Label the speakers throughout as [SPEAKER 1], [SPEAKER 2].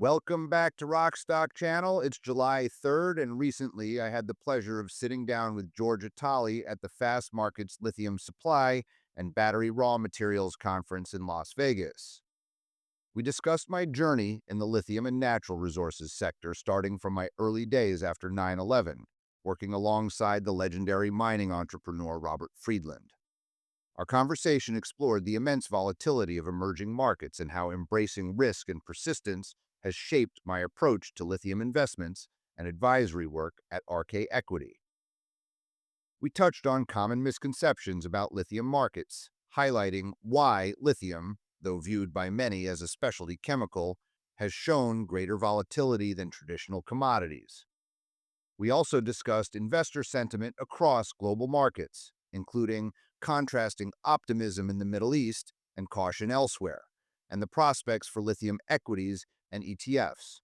[SPEAKER 1] Welcome back to Rockstock Channel. It's July 3rd, and recently I had the pleasure of sitting down with Georgia Tolley at the Fastmarkets Lithium Supply and Battery Raw Materials Conference in Las Vegas. We discussed my journey in the lithium and natural resources sector starting from my early days after 9/11, working alongside the legendary mining entrepreneur Robert Friedland. Our conversation explored the immense volatility of emerging markets and how embracing risk and persistence has shaped my approach to lithium investments and advisory work at RK Equity. We touched on common misconceptions about lithium markets, highlighting why lithium, though viewed by many as a specialty chemical, has shown greater volatility than traditional commodities. We also discussed investor sentiment across global markets, including contrasting optimism in the Middle East and caution elsewhere, and the prospects for lithium equities and ETFs.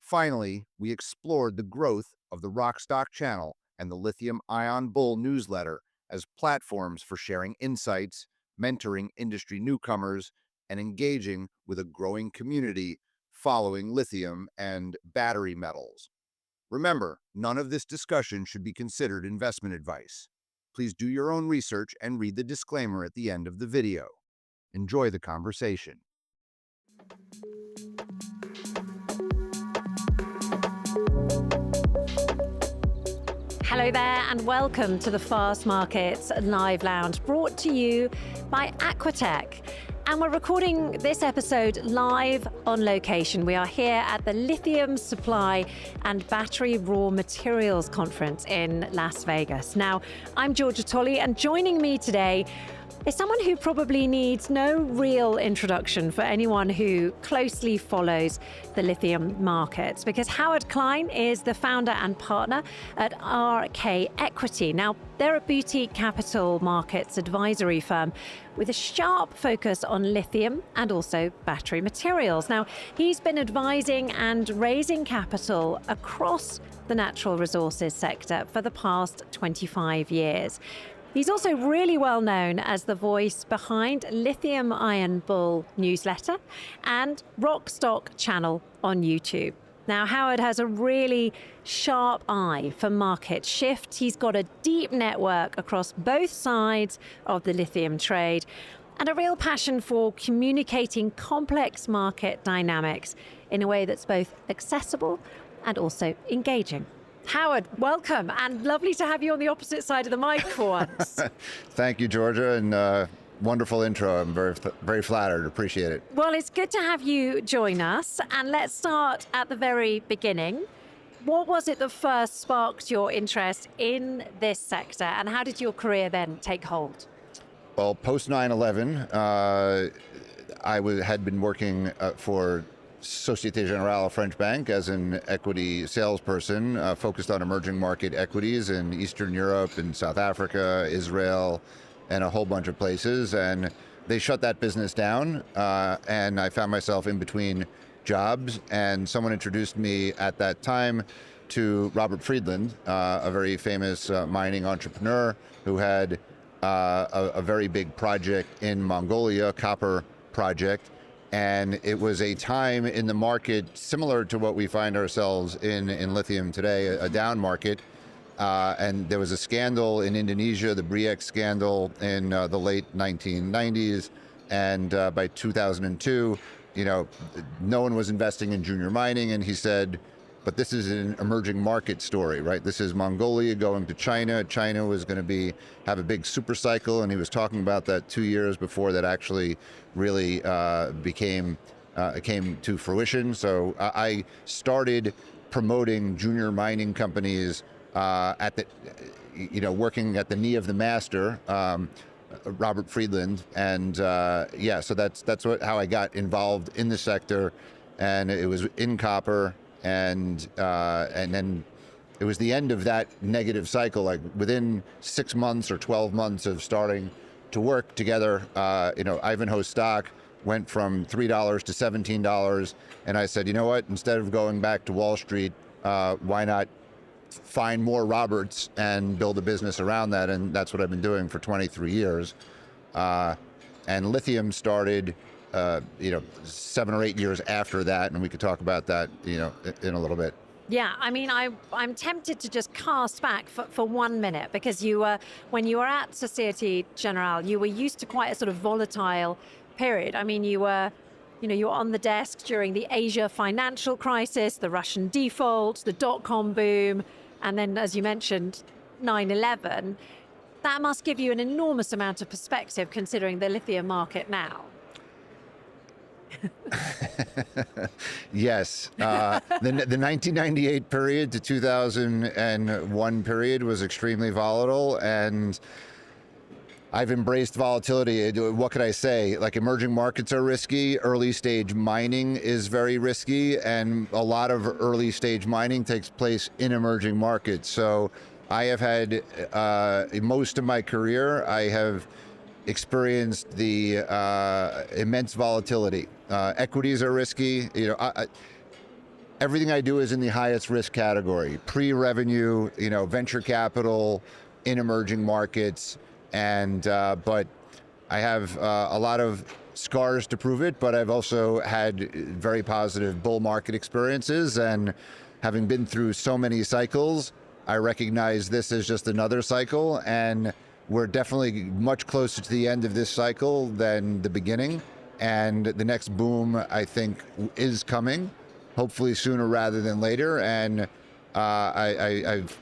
[SPEAKER 1] Finally, we explored the growth of the Rockstock channel and the Lithium Ion Bull newsletter as platforms for sharing insights, mentoring industry newcomers, and engaging with a growing community following lithium and battery metals. Remember, none of this discussion should be considered investment advice. Please do your own research and read the disclaimer at the end of the video. Enjoy the conversation.
[SPEAKER 2] Hello there and welcome to the Fastmarkets Live Lounge, brought to you by Aquatech. And we're recording this episode live on location. We are here at the Lithium Supply and Battery Raw Materials Conference in Las Vegas. Now, I'm Georgia Tolley, and joining me today is someone who probably needs no real introduction for anyone who closely follows the lithium markets, because Howard Klein is the founder and partner at RK Equity. Now, they're a boutique capital markets advisory firm with a sharp focus on lithium and also battery materials. Now, he's been advising and raising capital across the natural resources sector for the past 25 years. He's also really well known as the voice behind Lithium Ion Bull newsletter and Rockstock channel on YouTube. Now, Howard has a really sharp eye for market shifts. He's got a deep network across both sides of the lithium trade and a real passion for communicating complex market dynamics in a way that's both accessible and also engaging. Howard, welcome, and lovely to have you on the opposite side of the mic for once.
[SPEAKER 3] Thank you, Georgia, and wonderful intro. I'm very flattered. Appreciate it.
[SPEAKER 2] Well, it's good to have you join us, and let's start at the very beginning. What was it that first sparked your interest in this sector, and how did your career then take hold?
[SPEAKER 3] Well, post 9/11, had been working for Société Générale, a French bank, as an equity salesperson, focused on emerging market equities in Eastern Europe and South Africa, Israel, and a whole bunch of places. And they shut that business down, and I found myself in between jobs. And someone introduced me at that time to Robert Friedland, a very famous mining entrepreneur who had a very big project in Mongolia, copper project. And it was a time in the market similar to what we find ourselves in lithium today, a down market. And there was a scandal in Indonesia, the BRIEX scandal in the late 1990s. And by 2002, no one was investing in junior mining. And he said, but this is an emerging market story, right? This is Mongolia going to China. China was going to have a big super cycle, and he was talking about that 2 years before that actually really came to fruition. So I started promoting junior mining companies working at the knee of the master, Robert Friedland, and so that's how I got involved in the sector, and it was in copper. And then it was the end of that negative cycle. Like within 6 months or 12 months of starting to work together, Ivanhoe stock went from $3 to $17, and I said, you know what? Instead of going back to Wall Street, why not find more Roberts and build a business around that? And that's what I've been doing for 23 years. And lithium started 7 or 8 years after that, and we could talk about that, in a little bit.
[SPEAKER 2] Yeah, I mean, I'm tempted to just cast back for 1 minute, because when you were at Societe Generale, you were used to quite a sort of volatile period. I mean, you were on the desk during the Asia financial crisis, the Russian default, the dot-com boom, and then, as you mentioned, 9/11. That must give you an enormous amount of perspective considering the lithium market now.
[SPEAKER 3] Yes. The 1998 period to 2001 period was extremely volatile, and I've embraced volatility. What could I say? Like, emerging markets are risky. Early stage mining is very risky, and a lot of early stage mining takes place in emerging markets. So I have had, most of my career, I have experienced the immense volatility. Equities are risky. Everything I do is in the highest risk category: pre-revenue, venture capital in emerging markets. And but I have a lot of scars to prove it, but I've also had very positive bull market experiences, and having been through so many cycles, I recognize this as just another cycle, and we're definitely much closer to the end of this cycle than the beginning, and the next boom, I think, is coming, hopefully sooner rather than later. And I've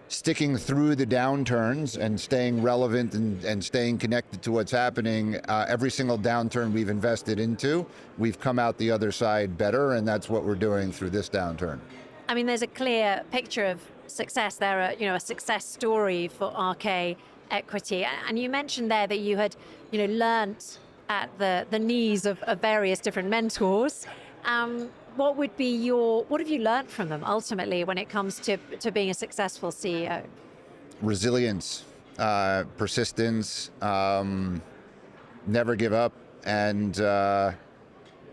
[SPEAKER 3] sticking through the downturns and staying relevant and staying connected to what's happening. Every single downturn we've invested into, we've come out the other side better, and that's what we're doing through this downturn.
[SPEAKER 2] I mean, there's a clear picture of success there, a success story for RK Equity. And you mentioned there that you had, learnt at the knees of various different mentors. What have you learned from them ultimately when it comes to being a successful CEO?
[SPEAKER 3] Resilience, persistence, never give up, and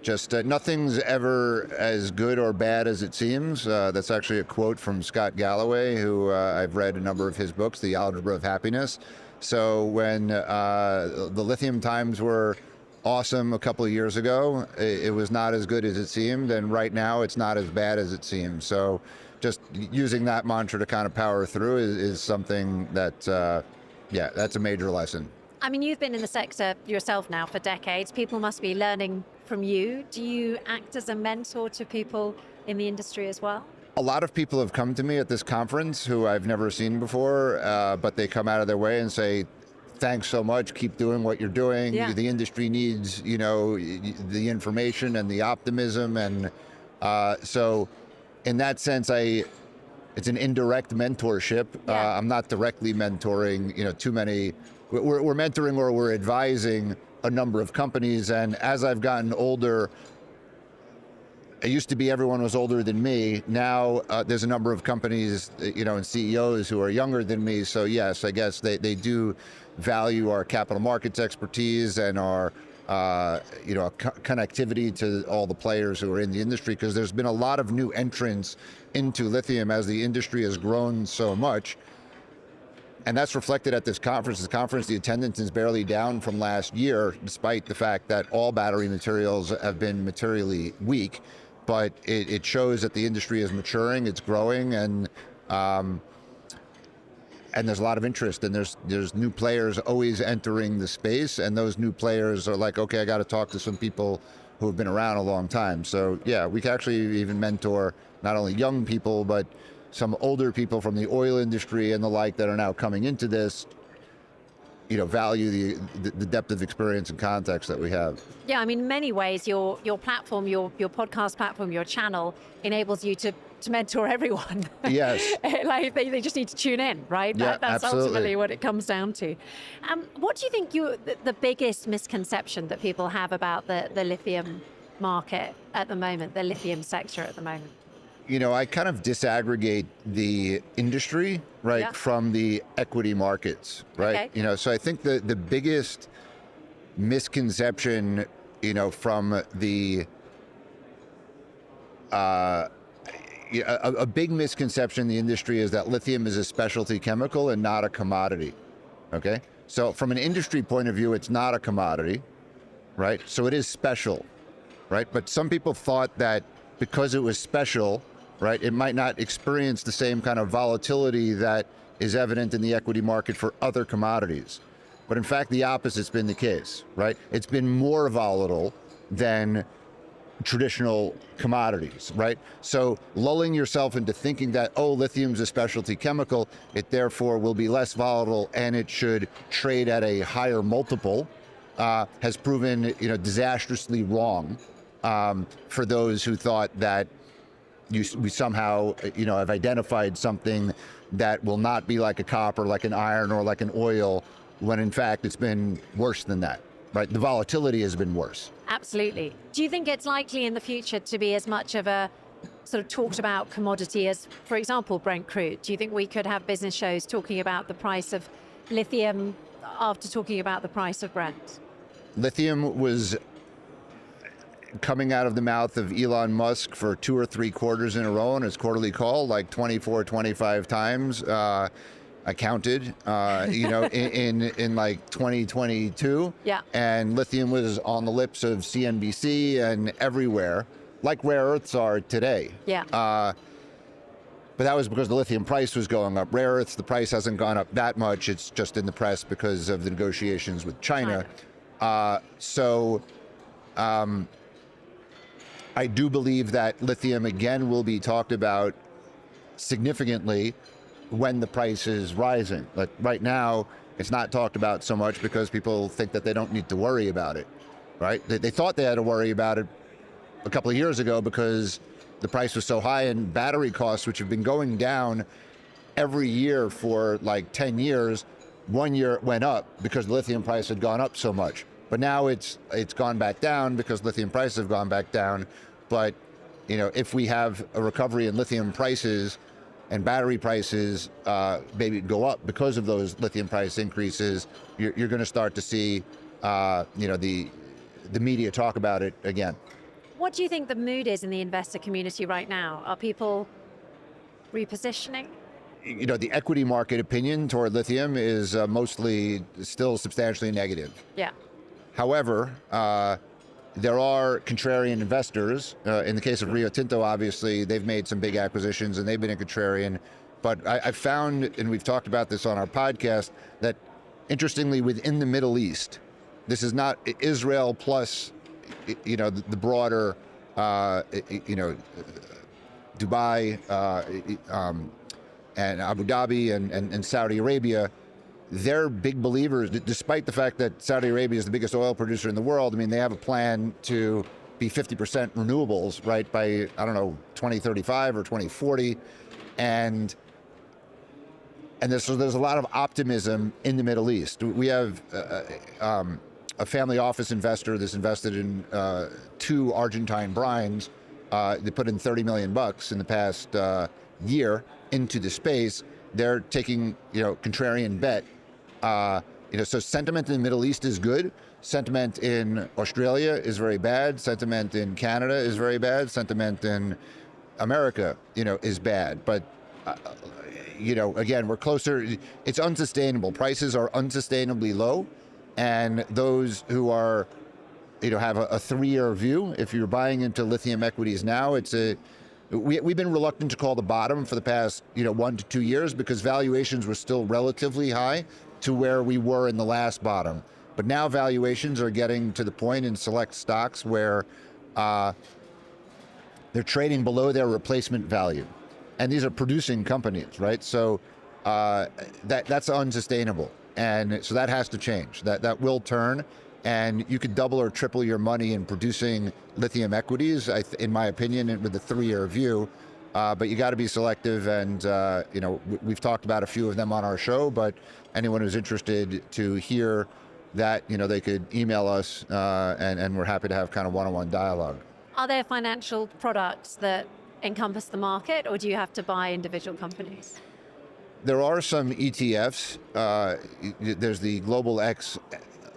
[SPEAKER 3] just nothing's ever as good or bad as it seems. That's actually a quote from Scott Galloway, who I've read a number of his books, The Algebra of Happiness. So when the lithium times were awesome a couple of years ago, it was not as good as it seemed, and right now it's not as bad as it seems. So just using that mantra to kind of power through is something that, that's a major lesson.
[SPEAKER 2] I mean, you've been in the sector yourself now for decades. People must be learning from you. Do you act as a mentor to people in the industry as well?
[SPEAKER 3] A lot of people have come to me at this conference who I've never seen before, but they come out of their way and say, thanks so much, keep doing what you're doing.
[SPEAKER 2] Yeah.
[SPEAKER 3] The industry needs, the information and the optimism. And so in that sense, it's an indirect mentorship.
[SPEAKER 2] Yeah.
[SPEAKER 3] I'm not directly mentoring, too many. We're mentoring, or we're advising a number of companies. And as I've gotten older, it used to be everyone was older than me. Now there's a number of companies, and CEOs who are younger than me. So yes, I guess they do value our capital markets expertise and our connectivity to all the players who are in the industry, because there's been a lot of new entrants into lithium as the industry has grown so much. And that's reflected at this conference. The attendance is barely down from last year, despite the fact that all battery materials have been materially weak. But it shows that the industry is maturing, it's growing, and there's a lot of interest, and there's new players always entering the space, and those new players are like, okay, I got to talk to some people who have been around a long time. So yeah, we can actually even mentor not only young people, but some older people from the oil industry and the like that are now coming into this, value the depth of experience and context that we have.
[SPEAKER 2] Yeah, I mean, in many ways, your platform, your podcast platform, your channel enables you to mentor everyone.
[SPEAKER 3] Yes.
[SPEAKER 2] Like they just need to tune in, right?
[SPEAKER 3] Yeah,
[SPEAKER 2] That's
[SPEAKER 3] absolutely
[SPEAKER 2] ultimately what it comes down to. What do you think the biggest misconception that people have about the lithium market at the moment, the lithium sector at the moment?
[SPEAKER 3] I kind of disaggregate the industry, right,
[SPEAKER 2] Yeah.
[SPEAKER 3] from the equity markets, right?
[SPEAKER 2] Okay.
[SPEAKER 3] So I think the biggest misconception, from the a big misconception in the industry is that lithium is a specialty chemical and not a commodity. Okay, so from an industry point of view, it's not a commodity. right? So it is special, right? But some people thought that because it was special, right, it might not experience the same kind of volatility that is evident in the equity market for other commodities. But in fact, the opposite's been the case, right? It's been more volatile than traditional commodities, right? So lulling yourself into thinking that, oh, lithium's a specialty chemical, it therefore will be less volatile and it should trade at a higher multiple, has proven, disastrously wrong for those who thought that we somehow, have identified something that will not be like a copper, like an iron, or like an oil, when in fact it's been worse than that, right? The volatility has been worse.
[SPEAKER 2] Absolutely. Do you think it's likely in the future to be as much of a sort of talked about commodity as, for example, Brent crude? Do you think we could have business shows talking about the price of lithium after talking about the price of Brent?
[SPEAKER 3] Lithium was coming out of the mouth of Elon Musk for 2 or 3 quarters in a row on his quarterly call, like 24, 25 times. I counted, in like 2022.
[SPEAKER 2] Yeah.
[SPEAKER 3] And lithium was on the lips of CNBC and everywhere, like rare earths are today.
[SPEAKER 2] Yeah.
[SPEAKER 3] But that was because the lithium price was going up. Rare earths, the price hasn't gone up that much. It's just in the press because of the negotiations with China. I do believe that lithium, again, will be talked about significantly when the price is rising. Like right now, it's not talked about so much because people think that they don't need to worry about it, right? They thought they had to worry about it a couple of years ago because the price was so high, and battery costs, which have been going down every year for like 10 years, one year it went up because the lithium price had gone up so much. But now it's gone back down because lithium prices have gone back down. But if we have a recovery in lithium prices and battery prices maybe go up because of those lithium price increases, you're going to start to see the media talk about it again.
[SPEAKER 2] What do you think the mood is in the investor community right now? Are people repositioning?
[SPEAKER 3] The equity market opinion toward lithium is mostly still substantially negative.
[SPEAKER 2] Yeah.
[SPEAKER 3] However, there are contrarian investors. In the case of Rio Tinto, obviously, they've made some big acquisitions and they've been a contrarian. But I found, and we've talked about this on our podcast, that interestingly within the Middle East, this is not Israel plus, the broader, Dubai and Abu Dhabi and Saudi Arabia. They're big believers, despite the fact that Saudi Arabia is the biggest oil producer in the world. I mean, they have a plan to be 50% renewables, right, by, 2035 or 2040. And there's a lot of optimism in the Middle East. We have a family office investor that's invested in 2 Argentine brines. They put in $30 million in the past year into the space. They're taking, contrarian bet. So sentiment in the Middle East is good. Sentiment in Australia is very bad. Sentiment in Canada is very bad. Sentiment in America, is bad. But, again, we're closer. It's unsustainable. Prices are unsustainably low. And those who are, have a 3-year view, if you're buying into lithium equities now, we've been reluctant to call the bottom for the past, 1 to 2 years because valuations were still relatively high to where we were in the last bottom. But now valuations are getting to the point in select stocks where they're trading below their replacement value. And these are producing companies, right? So that's unsustainable. And so that has to change. That will turn. And you could double or triple your money in producing lithium equities, in my opinion, with a 3-year view. But you got to be selective. And, we've talked about a few of them on our show. But anyone who's interested to hear that, they could email us and we're happy to have kind of one-on-one dialogue.
[SPEAKER 2] Are there financial products that encompass the market, or do you have to buy individual companies?
[SPEAKER 3] There are some ETFs. There's the Global X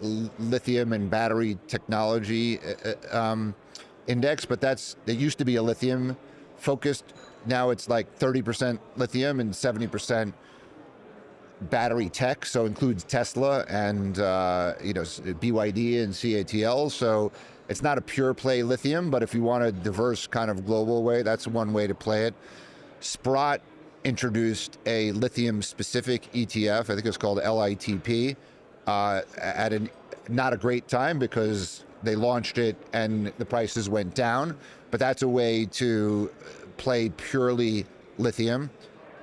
[SPEAKER 3] Lithium and Battery Technology Index, but it used to be a lithium focused. Now it's like 30% lithium and 70% battery tech, so includes Tesla and BYD and CATL. So it's not a pure play lithium, but if you want a diverse kind of global way, that's one way to play it. Sprott introduced a lithium specific ETF. I think it's called LITP, at not a great time because they launched it and the prices went down, but that's a way to play purely lithium.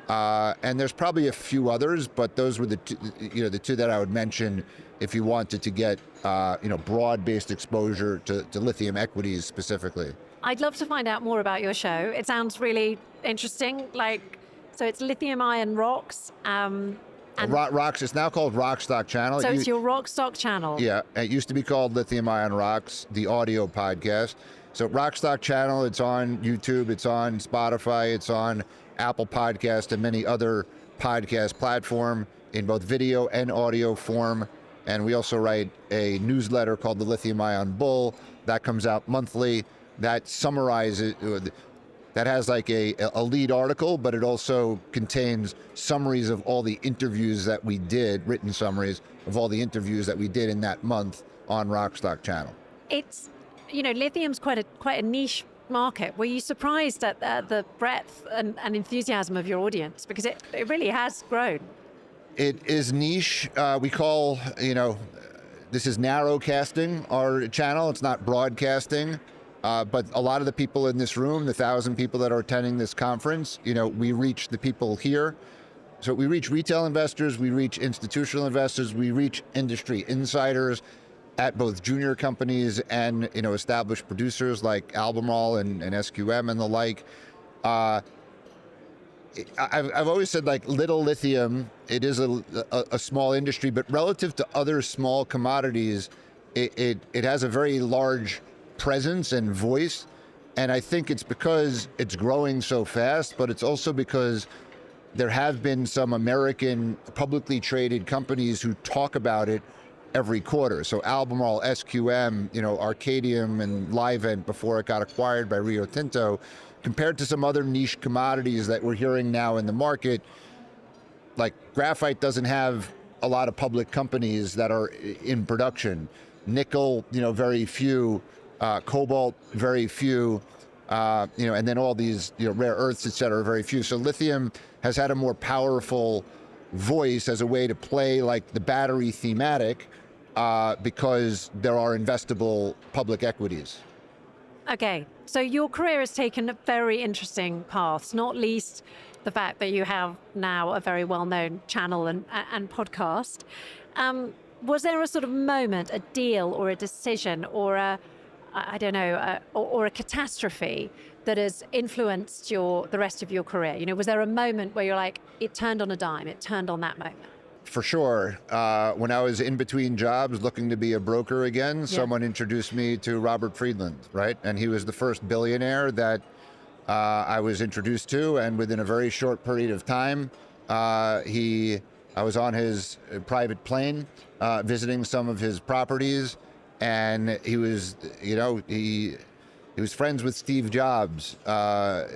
[SPEAKER 3] And there's probably a few others, but those were the two that I would mention if you wanted to get broad-based exposure to lithium equities specifically.
[SPEAKER 2] I'd love to find out more about your show. It sounds really interesting. So it's lithium ion rocks.
[SPEAKER 3] Rocks. It's now called Rock Stock Channel.
[SPEAKER 2] So it's your Rock Stock channel.
[SPEAKER 3] Yeah, it used to be called Lithium Ion Rocks, the audio podcast. So Rock Stock Channel. It's on YouTube. It's on Spotify. It's on Apple Podcast and many other podcast platform in both video and audio form. And we also write a newsletter called the Lithium Ion Bull that comes out monthly. That summarizes. That has like a lead article, but it also contains summaries of all the interviews that we did, written summaries of all the interviews that we did in that month on Rock Stock Channel.
[SPEAKER 2] It's, lithium's quite a niche market. Were you surprised at the breadth and enthusiasm of your audience? Because it really has grown.
[SPEAKER 3] It is niche. We call, this is narrowcasting our channel. It's not broadcasting. But a lot of the people in this room, the 1,000 people that are attending this conference, we reach the people here. So we reach retail investors, we reach institutional investors, we reach industry insiders at both junior companies and established producers like Albemarle and SQM and the like. I've always said little lithium, it is a small industry, but relative to other small commodities, it has a very large presence and voice, and I think it's because it's growing so fast, but it's also because there have been some American publicly traded companies who talk about it every quarter. So Albemarle, SQM, Arcadium and Livent before it got acquired by Rio Tinto, compared to some other niche commodities that we're hearing now in the market, like graphite doesn't have a lot of public companies that are in production. Nickel, very few. Cobalt, very few, and then all these rare earths, et cetera, very few. So lithium has had a more powerful voice as a way to play like the battery thematic because there are investable public equities.
[SPEAKER 2] Okay, so your career has taken very interesting paths, not least the fact that you have now a very well-known channel and podcast. Was there a sort of moment, a deal or a decision or a catastrophe that has influenced the rest of your career? Was there a moment where you're like, it turned on a dime, it turned on that moment?
[SPEAKER 3] For sure. When I was in between jobs looking to be a broker again, someone introduced me to Robert Friedland, right? And he was the first billionaire that I was introduced to, and within a very short period of time, I was on his private plane, visiting some of his properties. And he was, he was friends with Steve Jobs, back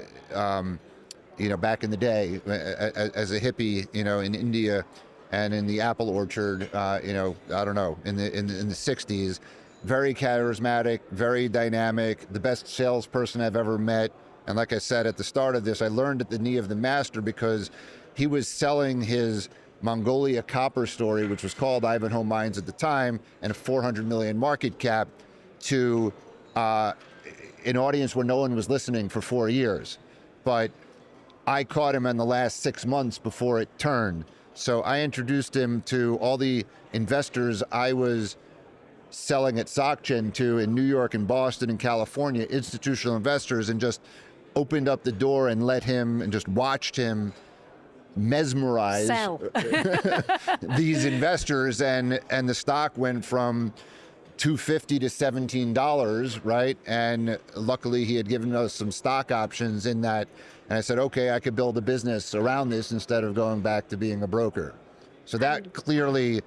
[SPEAKER 3] in the day as a hippie, in India and in the apple orchard, I don't know, in the 60s. Very charismatic, very dynamic, the best salesperson I've ever met. And like I said at the start of this, I learned at the knee of the master because he was selling his Mongolia copper story, which was called Ivanhoe Mines at the time, and a 400 million market cap, to an audience where no one was listening for 4 years. But I caught him in the last 6 months before it turned. So I introduced him to all the investors I was selling at SocGen to in New York and Boston and California, institutional investors, and just opened up the door and let him and just watched him mesmerize these investors, and the stock went from $250 to $17, right? And luckily he had given us some stock options in that, and I said, okay, I could build a business around this instead of going back to being a broker. So that clearly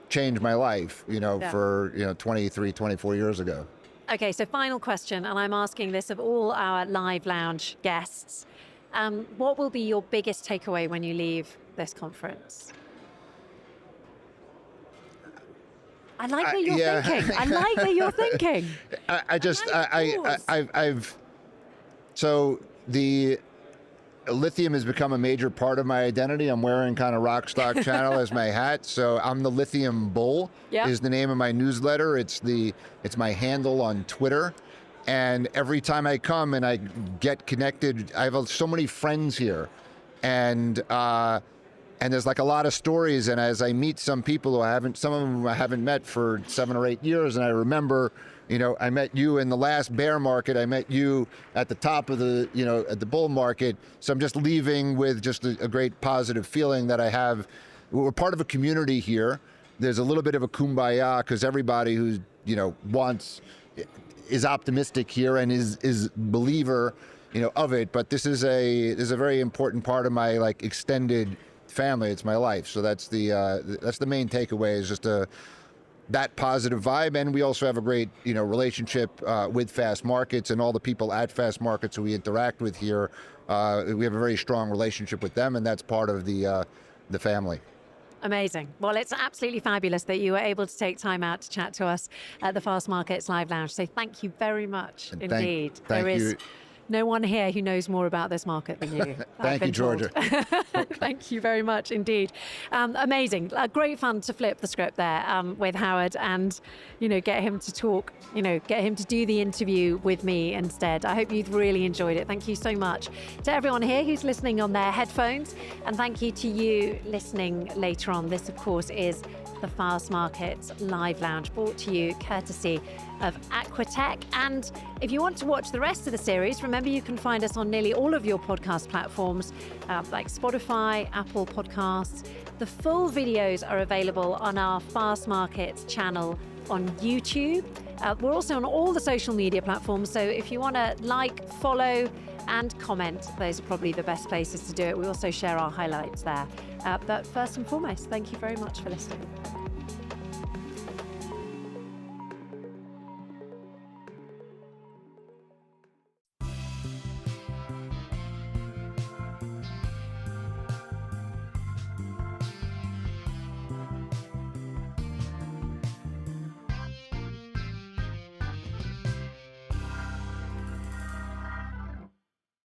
[SPEAKER 3] changed my life, for 23, 24 years ago.
[SPEAKER 2] Okay, so final question, and I'm asking this of all our live lounge guests. What will be your biggest takeaway when you leave this conference? I like that you're
[SPEAKER 3] yeah.
[SPEAKER 2] thinking. I like that you're thinking.
[SPEAKER 3] So the Lithium has become a major part of my identity. I'm wearing kind of Rockstock Channel as my hat. So I'm the Lithium Bull is the name of my newsletter. It's my handle on Twitter. And every time I come and I get connected, I have so many friends here. And there's like a lot of stories. And as I meet some people some of them I haven't met for 7 or 8 years. And I remember, I met you in the last bear market. I met you at the top of the, at the bull market. So I'm just leaving with just a great positive feeling that I have. We're part of a community here. There's a little bit of a kumbaya because everybody who's, is optimistic here and is believer, of it. But this is a very important part of my extended family. It's my life. So that's the main takeaway, is just that positive vibe. And we also have a great relationship with Fastmarkets and all the people at Fastmarkets who we interact with here. We have a very strong relationship with them, and that's part of the family.
[SPEAKER 2] Amazing. Well, it's absolutely fabulous that you were able to take time out to chat to us at the Fastmarkets Live Lounge. So thank you very much indeed.
[SPEAKER 3] Thank you.
[SPEAKER 2] No one here who knows more about this market than you.
[SPEAKER 3] Thank you, Georgia.
[SPEAKER 2] Thank you very much indeed. Amazing. Great fun to flip the script there with Howard and, get him to talk, get him to do the interview with me instead. I hope you've really enjoyed it. Thank you so much to everyone here who's listening on their headphones. And thank you to you listening later on. This, of course, is the Fastmarkets Live Lounge, brought to you courtesy of Aquatech. And if you want to watch the rest of the series, remember you can find us on nearly all of your podcast platforms like Spotify, Apple Podcasts. The full videos are available on our Fastmarkets channel on YouTube. We're also on all the social media platforms, so if you want to follow and comment, those are probably the best places to do it. We also share our highlights there. But first and foremost, thank you very much for listening.